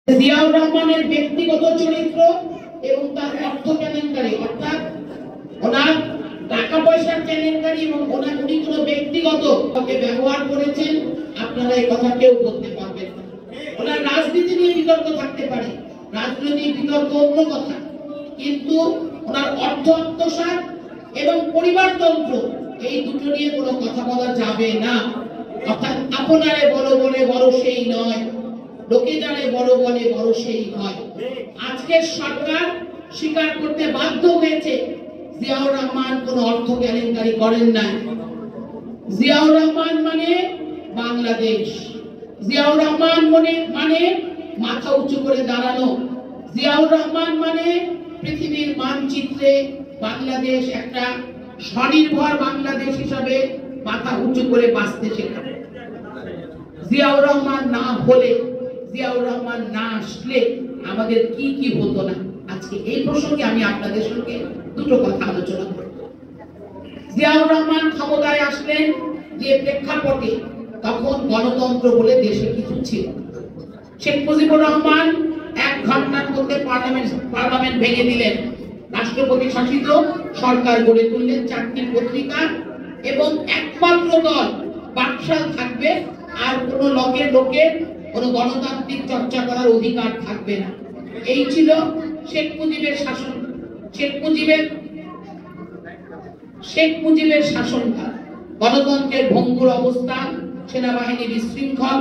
জিয়াউর রহমানের ব্যক্তিগত চরিত্র এবং তার অর্থ কেলেঙ্কারি, অর্থাৎ ওনার টাকা পয়সার কেলেঙ্কারি এবং উনি কোনো ব্যক্তিগত ব্যবহার করেছেন, আপনারা এই কথা কেউ বলতে পারবেন না। ওনার রাজনীতি নিয়ে বিতর্ক থাকতে পারে, রাজনৈতিক বিতর্ক অন্য কথা, কিন্তু ওনার অর্থ আত্মসাৎ এবং পরিবারতন্ত্র এই দুটো নিয়ে কোনো কথা বলা যাবে না। অর্থাৎ আপনারে বড় বলে বড় সেই নয়, লোকে জানে বড় বলে বড় সেই হয়। আজকের সরকার স্বীকার করতে বাধ্য হয়েছে জিয়াউর রহমান কোন অর্থ কেলেঙ্কারি করেন নাই। জিয়াউর রহমান মানে বাংলাদেশ, জিয়াউর রহমান মানে মাথা উঁচু করে দাঁড়ানো, জিয়াউর রহমান মানে পৃথিবীর মানচিত্রে বাংলাদেশ একটা স্বনির্ভর বাংলাদেশ হিসাবে মাথা উঁচু করে বাঁচতে শেখা। জিয়াউর রহমান না হলে, জিয়াউর রহমান না আসলে আমাদের কি কি হতো না। আজকে এই প্রসঙ্গে আমি আপনাদের সঙ্গে দুটো কথা আলোচনা করব। জিয়াউর রহমান ক্ষমতায় আসলেন যে প্রেক্ষাপটে, তখন গণতন্ত্র বলে দেশে কিছু ছিল। শেখ মুজিবুর রহমান 1 ঘন্টার মধ্যে পার্লামেন্ট ভেঙে দিলেন, রাষ্ট্রপতি শাসিত সরকার গড়ে তুললেন, 4টি পত্রিকা এবং একমাত্র দল বাকশাল থাকবে, আর কোন লোকের কোন গণতান্ত্রিক চর্চা করার অধিকার থাকবে না। এই ছিল শেখ মুজিবের শাসন, শেখ মুজিবের শাসনকাল। গণতন্ত্রের ভঙ্গুর অবস্থান, সেনাবাহিনী বিশৃঙ্খল।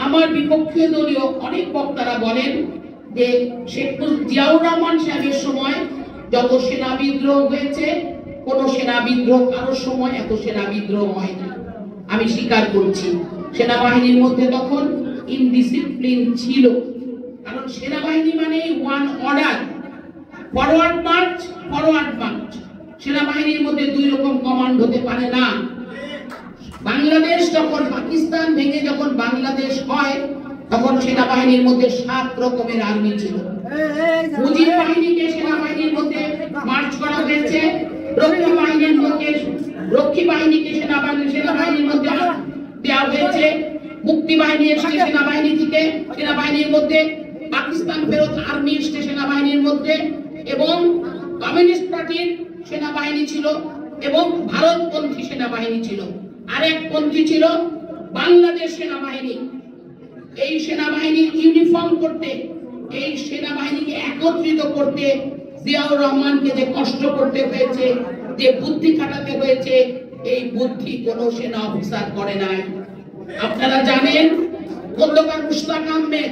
আমার বিপক্ষীয় দলীয় অনেক বক্তারা বলেন যে জিয়াউর রহমান সাহেবের সময় যত সেনা বিদ্রোহ হয়েছে, কোন সেনা বিদ্রোহ কারোর সময় এত সেনা বিদ্রোহ হয়নি। আমি স্বীকার করছি, সেনাবাহিনীর মধ্যে তখন ইনডিসিপ্লিন ছিল, কারণ সেনাবাহিনী মানে one order, forward March forward March. সেনাবাহিনীর মধ্যে 2 রকম কমান্ড হতে পারে না। বাংলাদেশ যখন পাকিস্তান ভেঙে যখন বাংলাদেশ হয়, তখন সেনাবাহিনীর মধ্যে 7 রকমের আর্মি ছিল। মুজিব বাহিনীকে সেনাবাহিনীর মধ্যে মার্চ করা হয়েছে, রক্ষী বাহিনীকে সেনাবাহিনীর মধ্যে দেওয়া হয়েছে, মুক্তি বাহিনী এসেছে সেনাবাহিনী থেকে, সেনাবাহিনীর মধ্যে পাকিস্তান ফেরত আর্মি এসেছে সেনাবাহিনীর মধ্যে, এবং কমিউনিস্ট পার্টির সেনাবাহিনী ছিল এবং ভারতপন্থী সেনাবাহিনী ছিল, আরেক পন্থী ছিল বাংলাদেশ সেনাবাহিনী। এই সেনাবাহিনীর ইউনিফর্ম করতে, এই সেনাবাহিনীকে একত্রিত করতে জিয়াউর রহমানকে যে কষ্ট করতে হয়েছে, যে বুদ্ধি খাটাতে হয়েছে, এই বুদ্ধি কোন সেনা অফিসার করে নাই। আপনারা জানেন, খন্দকার মুশতাক আহমেদ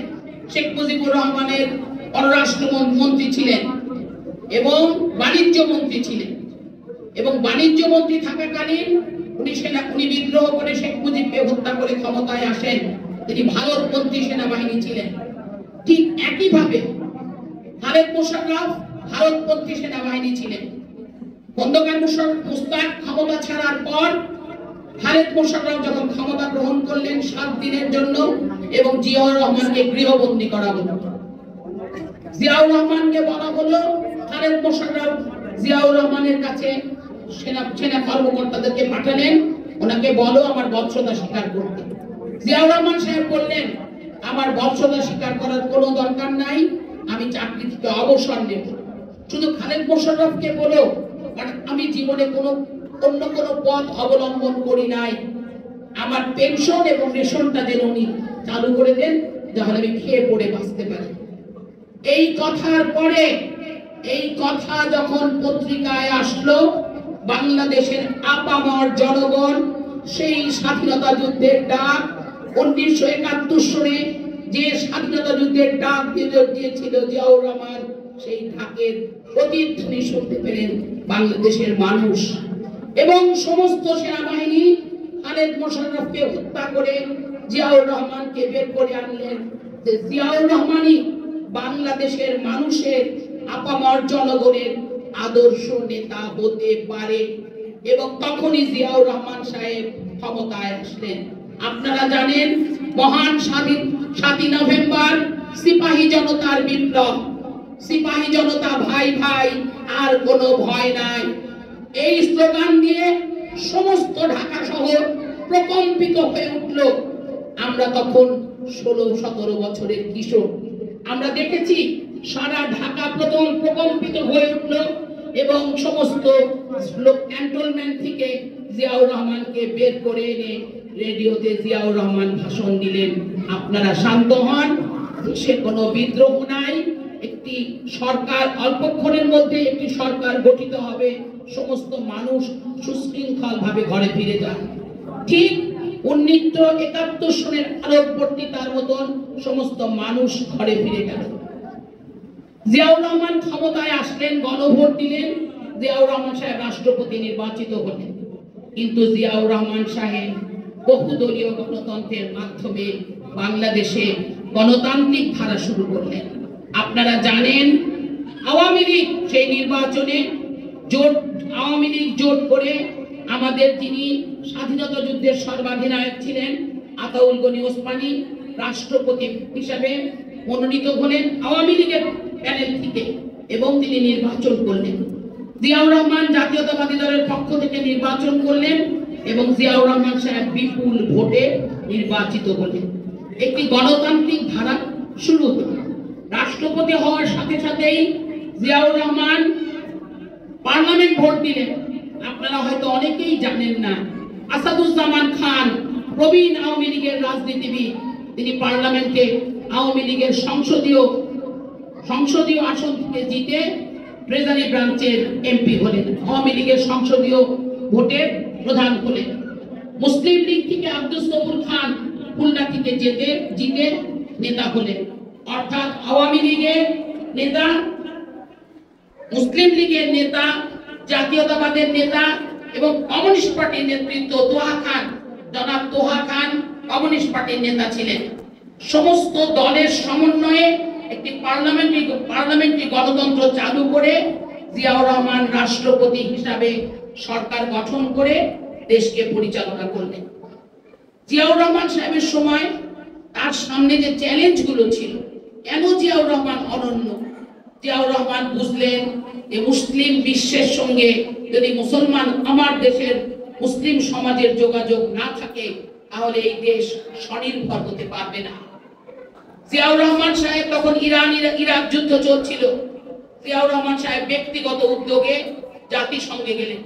শেখ মুজিবুর রহমানের পররাষ্ট্র মন্ত্রী ছিলেন এবং বাণিজ্য মন্ত্রী ছিলেন, এবং বাণিজ্য মন্ত্রী থাকাকালীন উনি বিদ্রোহ করে শেখ মুজিবকে হত্যা করে ক্ষমতায় আসেন। তিনি ভারতপন্থী সেনাবাহিনী ছিলেন। ঠিক একইভাবে খালেদ মোশাররফ ভারতপন্থী সেনাবাহিনী ছিলেন। খন্দকার মুশতাক ক্ষমতা ছাড়ার পর খালেদ মোশাররফ যখন ক্ষমতা গ্রহণ করলেন 7 দিনের জন্য, এবং জিয়াউর রহমানকে গৃহবন্দী করা হলো। জিয়াউর রহমানকে বলা হলো, খালেদ মোশাররফ জিয়াউর রহমানের কাছে সেনা কর্মকর্তাদেরকে পাঠালেন, ওনাকে বলো আমার বৎসতা স্বীকার করতে। জিয়াউর রহমান সাহেব বললেন, আমার বৎসতা স্বীকার করার কোনো দরকার নাই, আমি চাকরি থেকে অবসর নেব। শুধু খালেদ মোশাররফকে বলো, কারণ আমি জীবনে অন্য কোনো পথ অবলম্বন করি নাই, আমার পেনশন এবং রেশনটা যেন উনি চালু করে দেন, তাহলে আমি খেয়ে পড়ে বাঁচতে পারি। এই কথার পরে, এই কথা যখন পত্রিকায় আসলো, বাংলাদেশের আপামর জনগণ সেই স্বাধীনতা যুদ্ধের ডাক, 1971 সনে যে স্বাধীনতা যুদ্ধের ডাক দিয়েছিল জিয়াউর রহমান, সেই ডাকের প্রতিধ্বনি শুনতে পেলেন বাংলাদেশের মানুষ। এবং সমস্ত সেনাবাহিনী খালেদ মোশাররফকে হত্যা করে জিয়াউর রহমানকে বের করে আনলেন, যে জিয়াউর রহমানই বাংলাদেশের মানুষের, আপামর জনগণের আদর্শ নেতা হতে পারে। এবং তখনই জিয়াউর রহমান সাহেব ক্ষমতায় আসলেন। আপনারা জানেন, মহান 7ই নভেম্বর সিপাহী জনতার বিপ্লব, সিপাহী জনতা ভাই ভাই আর কোনো ভয় নাই, এই স্লোগান দিয়ে সমস্ত ঢাকা শহর প্রকম্পিত হয়ে উঠল। আমরা তখন 16-17 বছরের কিশোর, আমরা দেখেছি সারা ঢাকা প্রথম প্রকম্পিত হয়ে উঠল এবং সমস্ত ক্যান্টনমেন্ট থেকে জিয়াউর রহমানকে বের করে এনে রেডিওতে জিয়াউর রহমান ভাষণ দিলেন, আপনারা শান্ত হন, সে কোনো বিদ্রোহ নাই, একটি সরকার অল্পক্ষণের মধ্যে একটি সরকার গঠিত হবে, সমস্ত মানুষ সুশৃঙ্খল ভাবে ঘরে ফিরে যান। ঠিক 1971 সনের আলোকবর্তিতার মতন সমস্ত মানুষ ঘরে ফিরে গেল। জিয়াউর রহমান ক্ষমতায় আসলেন, গণভোট দিলেন, জিয়াউর রহমান সাহেব রাষ্ট্রপতি নির্বাচিত হলেন। কিন্তু জিয়াউর রহমান সাহেব বহুদলীয় গণতন্ত্রের মাধ্যমে বাংলাদেশে গণতান্ত্রিক ধারা শুরু করলেন। আপনারা জানেন আওয়ামী লীগ সেই নির্বাচনে আওয়ামী লীগ জোট করে আমাদের যিনি স্বাধীনতা যুদ্ধের সর্বাধিনায়ক ছিলেন আতাউল গনি ওসমানী রাষ্ট্রপতি হিসাবে মনোনীত হলেন আওয়ামী লীগের প্যানেল থেকে এবং তিনি নির্বাচন করলেন। জিয়াউর রহমান জাতীয়তাবাদী দলের পক্ষ থেকে নির্বাচন করলেন এবং জিয়াউর রহমান সাহেব বিপুল ভোটে নির্বাচিত হলেন। একটি গণতান্ত্রিক ধারা শুরু হল। রাষ্ট্রপতি হওয়ার সাথে সাথেই জিয়াউর রহমান পার্লামেন্ট ভোট দিলেন। আপনারা হয়তো অনেকেই জানেন না, আসাদুজ্জামান খান প্রবীণ আওয়ামী লীগের রাজনীতিবিদ, তিনি পার্লামেন্টে আওয়ামী লীগের সংসদীয় আসন থেকে জিতে ট্রেজারি ব্রাঞ্চের এমপি হলেন, আওয়ামী লীগের সংসদীয় ভোটের প্রধান হলেন। মুসলিম লীগ থেকে আব্দুস সবুর খান খুলনা থেকে জিতে নেতা হলেন। অর্থাৎ আওয়ামী লীগের নেতা, মুসলিম লীগের নেতা, জাতীয়তাবাদের নেতা এবং কমিউনিস্ট পার্টির নেতৃত্ব জনাব তোহা খান কমিউনিস্ট পার্টির নেতা ছিলেন। সমস্ত দলের সমন্বয়ে একটি পার্লামেন্টারি গণতন্ত্র চালু করে জিয়াউর রহমান রাষ্ট্রপতি হিসাবে সরকার গঠন করে দেশকে পরিচালনা করলেন। জিয়াউর রহমান সাহেবের সময় তার সামনে যে চ্যালেঞ্জগুলো ছিল, কেন জিয়াউর রহমান অনন্য? জিয়াউর রহমান বুঝলেন যে মুসলিম বিশ্বের সঙ্গে যদি আমার দেশের মুসলিম সমাজের যোগাযোগ না থাকে তাহলে এই দেশ স্বনির্ভর হতে পারবে না। জিয়াউর রহমান সাহেব তখন ইরাক যুদ্ধ চলছিল। জিয়াউর রহমান সাহেব ব্যক্তিগত উদ্যোগে জাতিসংঘে গেলেন।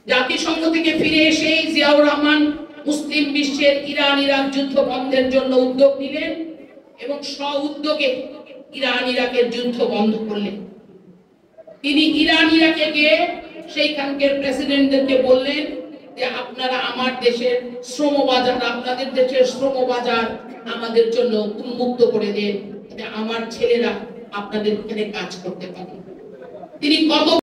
জাতিসংঘ থেকে ফিরে এসে জিয়াউর রহমান মুসলিম বিশ্বের ইরাক যুদ্ধ বন্ধের জন্য উদ্যোগ নিলেন এবং স্ব-উদ্যোগে ইরাকের যুদ্ধ বন্ধ করলেন। তিনি ইরাকে গিয়ে সেইখানকার প্রেসিডেন্টদেরকে বললেন যে আপনারা আমার দেশের শ্রমবাজার, আপনাদের দেশের শ্রমবাজার আমাদের জন্য উন্মুক্ত করে দেন, আমার ছেলেরা আপনাদের এখানে কাজ করতে পারে। তিনি কত